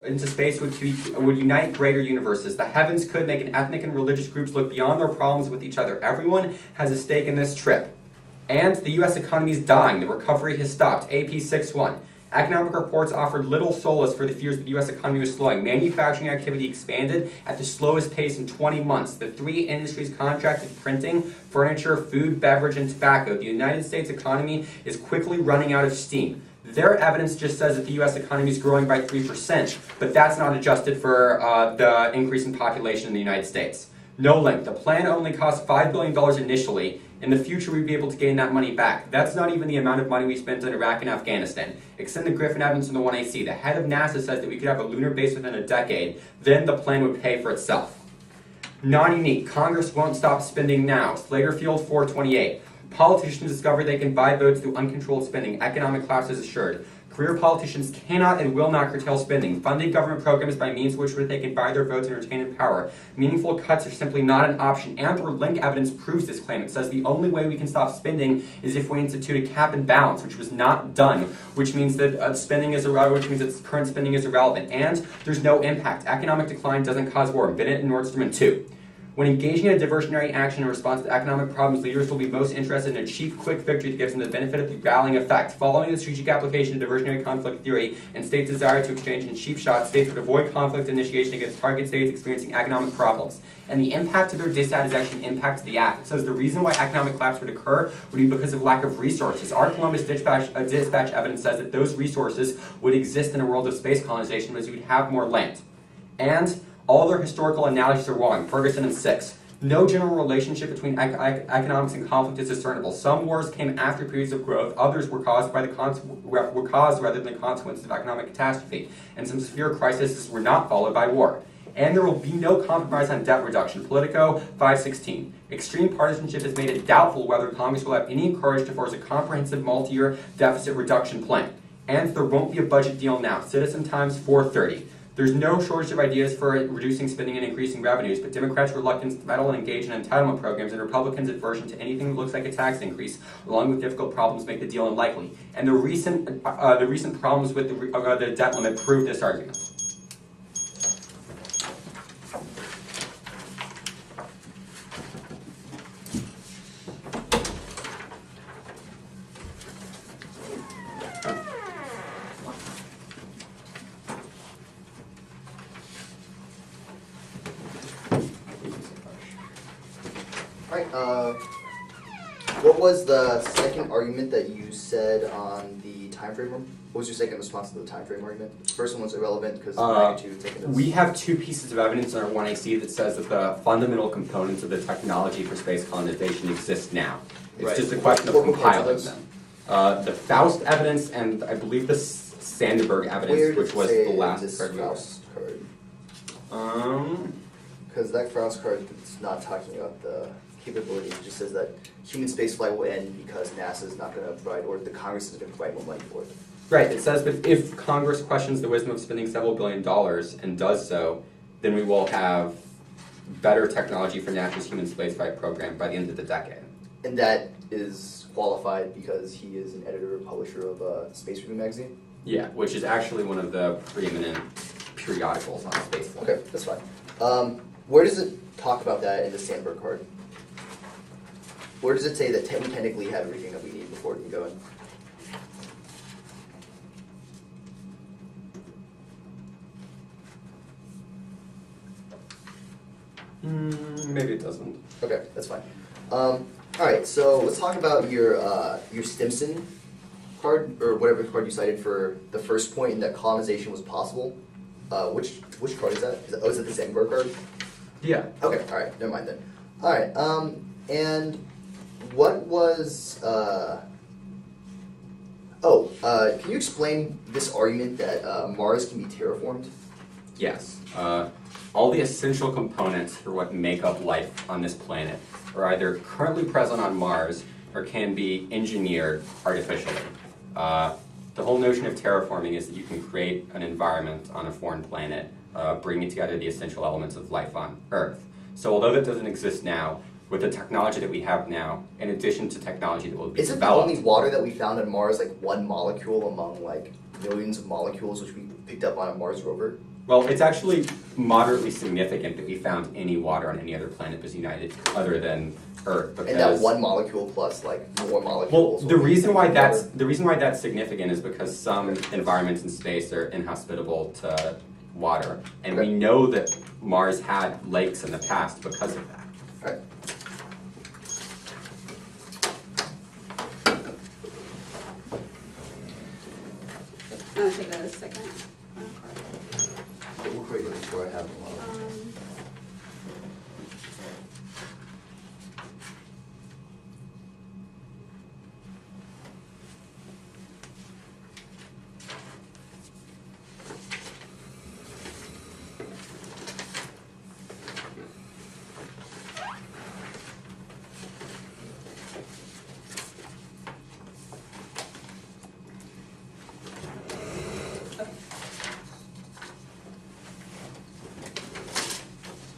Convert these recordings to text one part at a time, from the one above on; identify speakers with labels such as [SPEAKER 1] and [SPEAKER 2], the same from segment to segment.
[SPEAKER 1] into space would unite greater universes. The heavens could make an ethnic and religious groups look beyond their problems with each other. Everyone has a stake in this trip. And the U.S. economy is dying. The recovery has stopped. AP 6-1. Economic reports offered little solace for the fears that the U.S. economy was slowing. Manufacturing activity expanded at the slowest pace in 20 months. The three industries contracted: printing, furniture, food, beverage, and tobacco. The United States economy is quickly running out of steam. Their evidence just says that the U.S. economy is growing by 3%, but that's not adjusted for the increase in population in the United States. No link. The plan only cost $5 billion initially. In the future, we'd be able to gain that money back. That's not even the amount of money we spent in Iraq and Afghanistan. Extend the Griffin evidence in the 1AC. The head of NASA says that we could have a lunar base within a decade. Then the plan would pay for itself. Non-unique. Congress won't stop spending now. Slater Field 428. Politicians discover they can buy votes through uncontrolled spending. Economic collapse is assured. Career politicians cannot and will not curtail spending. Funding government programs by means which they can buy their votes and retain in power. Meaningful cuts are simply not an option. Antler Link evidence proves this claim. It says the only way we can stop spending is if we institute a cap and balance, which was not done, which means that spending is irrelevant, which means that current spending is irrelevant. And there's no impact. Economic decline doesn't cause war. Bennett and Nordstrom 2. When engaging in a diversionary action in response to economic problems, leaders will be most interested in a cheap, quick victory that gives them the benefit of the rallying effect. Following the strategic application of diversionary conflict theory and states' desire to exchange in cheap shots, states would avoid conflict initiation against target states experiencing economic problems. And the impact of their dissatisfaction impacts the act. It says the reason why economic collapse would occur would be because of lack of resources. Our Columbus dispatch evidence says that those resources would exist in a world of space colonization because we would have more land. And all their historical analogies are wrong. Ferguson and 6. No general relationship between economics and conflict is discernible. Some wars came after periods of growth. Others were caused by were caused rather than the consequences of economic catastrophe. And some severe crises were not followed by war. And there will be no compromise on debt reduction. Politico 516. Extreme partisanship has made it doubtful whether Congress will have any courage to force a comprehensive multi-year deficit reduction plan. And there won't be a budget deal now. Citizen Times 430. There's no shortage of ideas for reducing spending and increasing revenues, but Democrats' reluctance to meddle and engage in entitlement programs and Republicans' aversion to anything that looks like a tax increase, along with difficult problems, make the deal unlikely. And the recent problems with the debt limit prove this argument.
[SPEAKER 2] What was the second argument that you said on the time frame? What was your second response to the time frame argument? The first one was irrelevant because of magnitude.
[SPEAKER 1] We have two pieces of evidence in our 1AC that says that the fundamental components of the technology for space colonization exist now. It's just a question of compiling them. The Faust evidence and I believe the Sandberg evidence, which was the last card.
[SPEAKER 2] Because that Faust card is not talking about the capabilities. It just says that human spaceflight will end because NASA is not going to provide, or the Congress is going to provide more money for it.
[SPEAKER 1] Right. It says that if Congress questions the wisdom of spending several $billions and does so, then we will have better technology for NASA's human spaceflight program by the end of the decade.
[SPEAKER 2] And that is qualified because he is an editor and publisher of Space Review magazine?
[SPEAKER 1] Yeah, which is actually one of the preeminent periodicals on spaceflight.
[SPEAKER 2] Okay, that's fine. Where does it talk about that in the Sandberg card? Where does it say that we technically have everything that we need before we can go
[SPEAKER 1] in? Maybe it doesn't.
[SPEAKER 2] Okay, that's fine. All right, so let's talk about your Stimson card, or whatever card you cited for the first point in that colonization was possible. Which card is that? Is it the Sandberg card?
[SPEAKER 1] Yeah.
[SPEAKER 2] Okay, all right, never mind then. All right, and what was, can you explain this argument that Mars can be terraformed?
[SPEAKER 1] Yes. All the essential components for what make up life on this planet are either currently present on Mars or can be engineered artificially. The whole notion of terraforming is that you can create an environment on a foreign planet, bringing together the essential elements of life on Earth. So although that doesn't exist now, with the technology that we have now, in addition to technology that will be developed.
[SPEAKER 2] Isn't the only water that we found on Mars like one molecule among like millions of molecules which we picked up on a Mars rover?
[SPEAKER 1] Well, it's actually moderately significant that we found any water on any other planet other than Earth. Because,
[SPEAKER 2] and that one molecule plus like more
[SPEAKER 1] well,
[SPEAKER 2] molecules.
[SPEAKER 1] the reason why that's significant is because some environments in space are inhospitable to water, and we know that Mars had lakes in the past because of that.
[SPEAKER 2] All right.
[SPEAKER 3] I'm gonna take that as a second.
[SPEAKER 2] We'll create it before I have them on.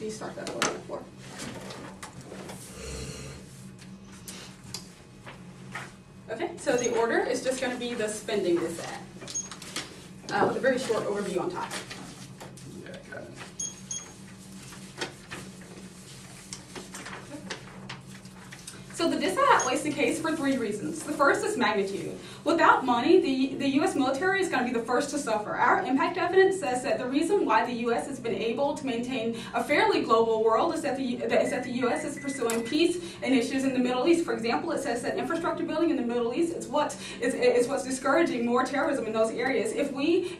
[SPEAKER 3] You start that one before. Okay, so the order is just going to be the spending this at, with a very short overview on top.
[SPEAKER 1] Yeah, got it.
[SPEAKER 3] So the DISA outweighs the case for 3 reasons. The first is magnitude. Without money, the U.S. military is going to be the first to suffer. Our impact evidence says that the reason why the U.S. has been able to maintain a fairly global world is that the U.S. is pursuing peace initiatives in the Middle East. For example, it says that infrastructure building in the Middle East is what's discouraging more terrorism in those areas. If we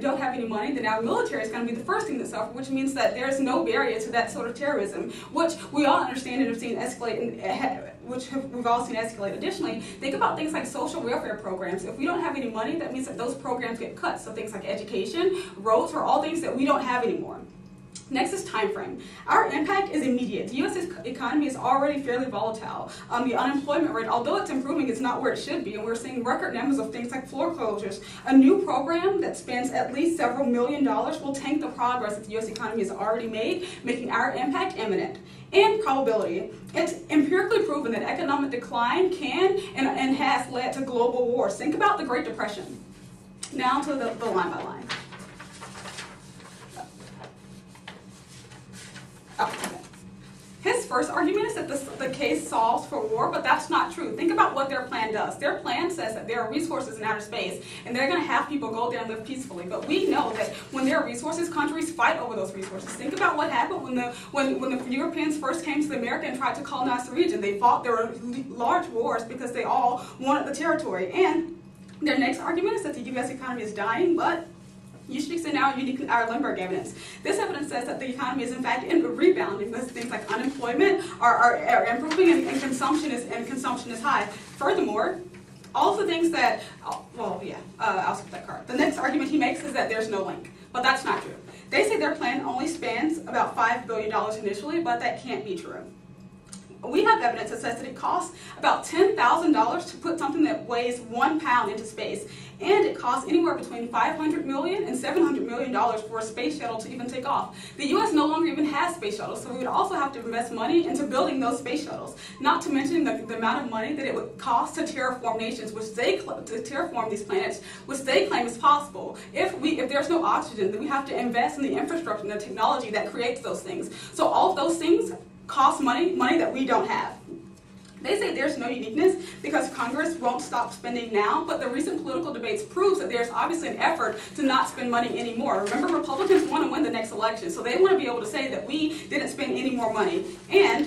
[SPEAKER 3] don't have any money, then our military is going to be the first thing to suffer, which means that there is no barrier to that sort of terrorism, which we all understand and have seen escalate we've all seen escalate. Additionally, think about things like social welfare programs. If we don't have any money, that means that those programs get cut. So things like education, roads, are all things that we don't have anymore. Next is time frame. Our impact is immediate. The U.S. economy is already fairly volatile. The unemployment rate, although it's improving, it's not where it should be, and we're seeing record numbers of things like foreclosures. A new program that spends at least several $1 million will tank the progress that the U.S. economy has already made, making our impact imminent. And probability. It's empirically proven that economic decline can and has led to global wars. Think about the Great Depression. Now to the line by line. His first argument is that the case solves for war, but that's not true. Think about what their plan does. Their plan says that there are resources in outer space, and they're going to have people go there and live peacefully. But we know that when there are resources, countries fight over those resources. Think about what happened when the Europeans first came to America and tried to colonize the region. They fought. There were large wars because they all wanted the territory. And their next argument is that the U.S. economy is dying, but you should extend our Lindbergh evidence. This evidence says that the economy is in fact rebounding because things like unemployment are improving and consumption is high. Furthermore, all the things that, I'll skip that card. The next argument he makes is that there's no link, but that's not true. They say their plan only spends about $5 billion initially, but that can't be true. We have evidence that says that it costs about $10,000 to put something that weighs 1 pound into space, and it costs anywhere between $500 million and $700 million for a space shuttle to even take off. The U.S. no longer even has space shuttles, so we would also have to invest money into building those space shuttles. Not to mention the amount of money that it would cost to terraform nations, to terraform these planets, which they claim is possible. If there's no oxygen, then we have to invest in the infrastructure and the technology that creates those things. So all of those things cost money that we don't have. They say there's no uniqueness because Congress won't stop spending now, but the recent political debates proves that there's obviously an effort to not spend money anymore. Remember, Republicans want to win the next election, so they want to be able to say that we didn't spend any more money. And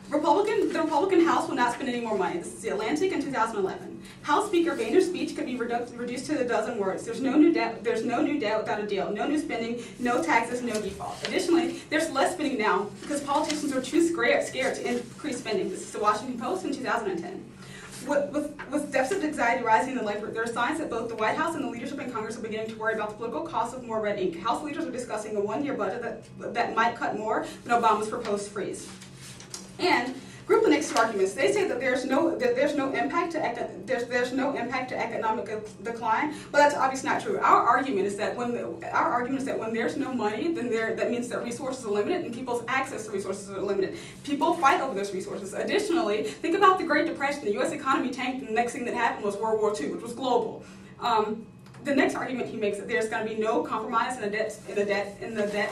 [SPEAKER 3] the Republican House will not spend any more money. This is The Atlantic in 2011. House Speaker Boehner's speech could be reduced to a dozen words. There's no new debt without a deal. No new spending, no taxes, no default. Additionally, there's less spending now because politicians are too scared to increase spending. This is The Washington Post in 2010. With deficit anxiety rising in the labor, there are signs that both the White House and the leadership in Congress are beginning to worry about the political cost of more red ink. House leaders are discussing a one-year budget that might cut more than Obama's proposed freeze. And group the next two arguments. They say that there's no impact to economic decline, but that's obviously not true. Our argument is that when there's no money, then that means that resources are limited and people's access to resources are limited. People fight over those resources. Additionally, think about the Great Depression. The U.S. economy tanked, and the next thing that happened was World War II, which was global. The next argument he makes that there's going to be no compromise in the debt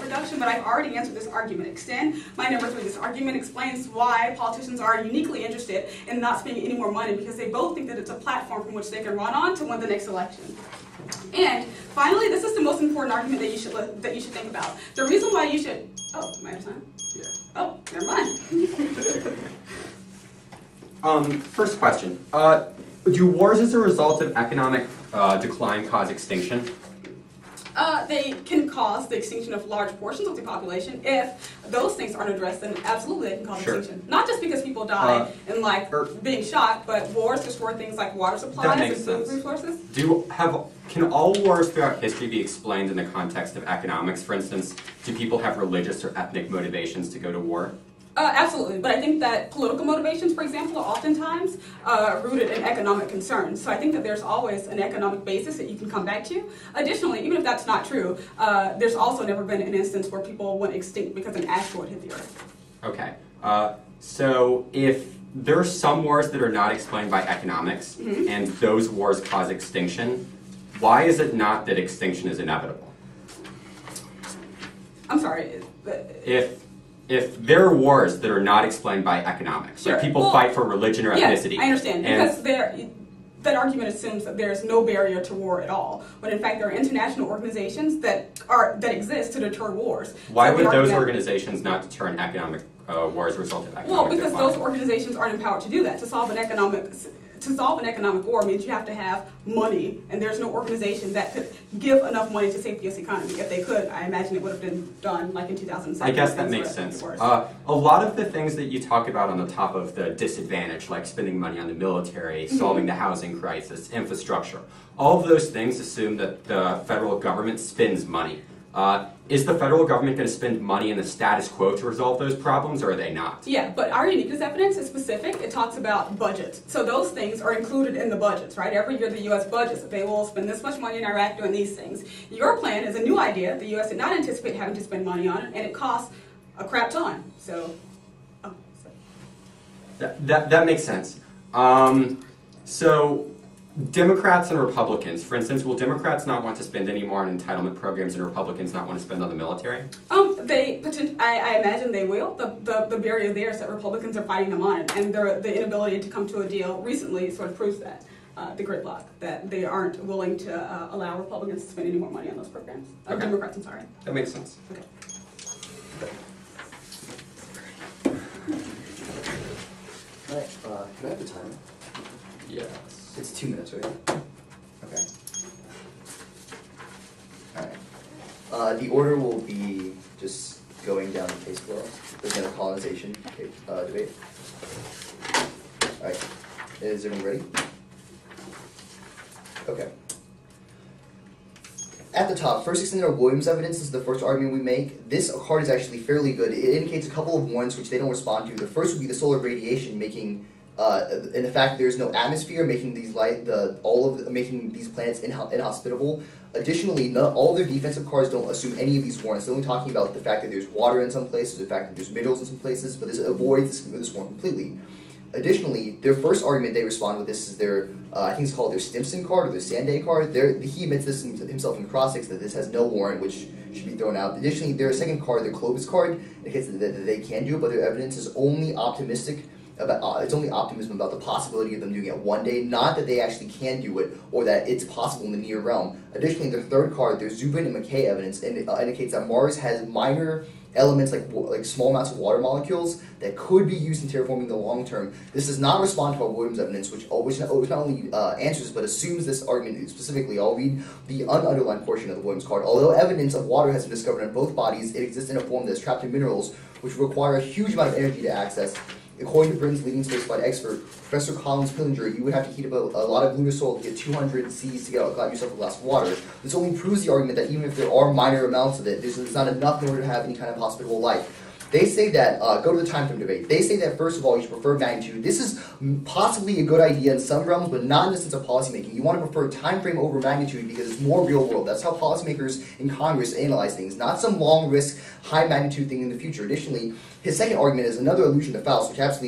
[SPEAKER 3] reduction, but I've already answered this argument. Extend my number 3. This argument explains why politicians are uniquely interested in not spending any more money, because they both think that it's a platform from which they can run on to win the next election. And finally, this is the most important argument that you should think about. The reason why you should. Oh, am I out of time?
[SPEAKER 1] Yeah.
[SPEAKER 3] Oh, never mind.
[SPEAKER 1] First question. Do wars as a result of economic decline cause extinction?
[SPEAKER 3] They can cause the extinction of large portions of the population. If those things aren't addressed, then absolutely they can cause extinction. Not just because people die and being shot, but wars destroy things like water supplies and food resources.
[SPEAKER 1] Can all wars throughout history be explained in the context of economics? For instance, do people have religious or ethnic motivations to go to war?
[SPEAKER 3] Absolutely, but I think that political motivations, for example, are oftentimes rooted in economic concerns. So I think that there's always an economic basis that you can come back to. Additionally, even if that's not true, there's also never been an instance where people went extinct because an asteroid hit the Earth.
[SPEAKER 1] Okay, so if there are some wars that are not explained by economics, and those wars cause extinction, why is it not that extinction is inevitable?
[SPEAKER 3] I'm sorry.
[SPEAKER 1] If there are wars that are not explained by economics, like people fight for religion or ethnicity.
[SPEAKER 3] Yes, I understand. Because that argument assumes that there's no barrier to war at all, when in fact there are international organizations that exist to deter wars.
[SPEAKER 1] Why would those organizations not deter an economic war as a result of economic
[SPEAKER 3] Well, because
[SPEAKER 1] decline?
[SPEAKER 3] those organizations aren't empowered to do that. To solve an economic war means you have to have money, and there's no organization that could give enough money to save the U.S. economy. If they could, I imagine it would have been done like in 2007.
[SPEAKER 1] I guess that makes sense. A lot of the things that you talk about on the top of the disadvantage, like spending money on the military, solving the housing crisis, infrastructure, all of those things assume that the federal government spends money. Is the federal government going to spend money in the status quo to resolve those problems, or are they not?
[SPEAKER 3] Yeah, but our uniqueness evidence is specific. It talks about budgets. So those things are included in the budgets, right? Every year the U.S. budgets that they will spend this much money in Iraq doing these things. Your plan is a new idea. The U.S. did not anticipate having to spend money on it, and it costs a crap ton. So,
[SPEAKER 1] That makes sense. So Democrats and Republicans, for instance, will Democrats not want to spend any more on entitlement programs and Republicans not want to spend on the military?
[SPEAKER 3] I imagine they will. The barrier there is that Republicans are fighting them on it, and the inability to come to a deal recently sort of proves that. The gridlock, that they aren't willing to allow Republicans to spend any more money on those programs.
[SPEAKER 1] Okay.
[SPEAKER 3] Democrats, I'm sorry.
[SPEAKER 1] That makes sense.
[SPEAKER 3] Okay.
[SPEAKER 2] Alright, can I have the timer?
[SPEAKER 1] Yes.
[SPEAKER 2] It's 2 minutes, right? Okay. Alright. The order will be just going down the case below. There's then a colonization debate. Alright. Is everyone ready? Okay. At the top, first extended Williams evidence is the first argument we make. This card is actually fairly good. It indicates a couple of warnings which they don't respond to. The first would be the solar radiation making, and the fact that there's no atmosphere, making these making these planets inhospitable. Additionally, all their defensive cards don't assume any of these warnings. They're only talking about the fact that there's water in some places, the fact that there's minerals in some places, but this avoids this warning completely. Additionally, their first argument they respond with this is their, I think it's called their Stimson card or their Sanday card. He admits this himself in the cross-six that this has no warrant, which should be thrown out. Additionally, their second card, their Clovis card, indicates that they can do it, but their evidence is only optimistic about, it's only optimism about the possibility of them doing it one day, not that they actually can do it or that it's possible in the near realm. Additionally, their third card, their Zubin and McKay evidence, indicates that Mars has minor elements like small amounts of water molecules that could be used in terraforming in the long term. This does not respond to our Williams evidence, which not only answers but assumes this argument specifically. I'll read the ununderlined portion of the Williams card. Although evidence of water has been discovered in both bodies, it exists in a form that is trapped in minerals, which require a huge amount of energy to access. According to Britain's leading spaceflight expert, Professor Collins Pillinger, you would have to heat up a lot of lunar soil to get 200 Cs to get yourself a glass of water. This only proves the argument that even if there are minor amounts of it, there's not enough in order to have any kind of hospitable life. They say that, go to the time frame debate. They say that, first of all, you should prefer magnitude. This is possibly a good idea in some realms, but not in the sense of policymaking. You want to prefer time frame over magnitude because it's more real world. That's how policymakers in Congress analyze things, not some long risk, high magnitude thing in the future. Additionally, his second argument is another allusion to Faust, which absolutely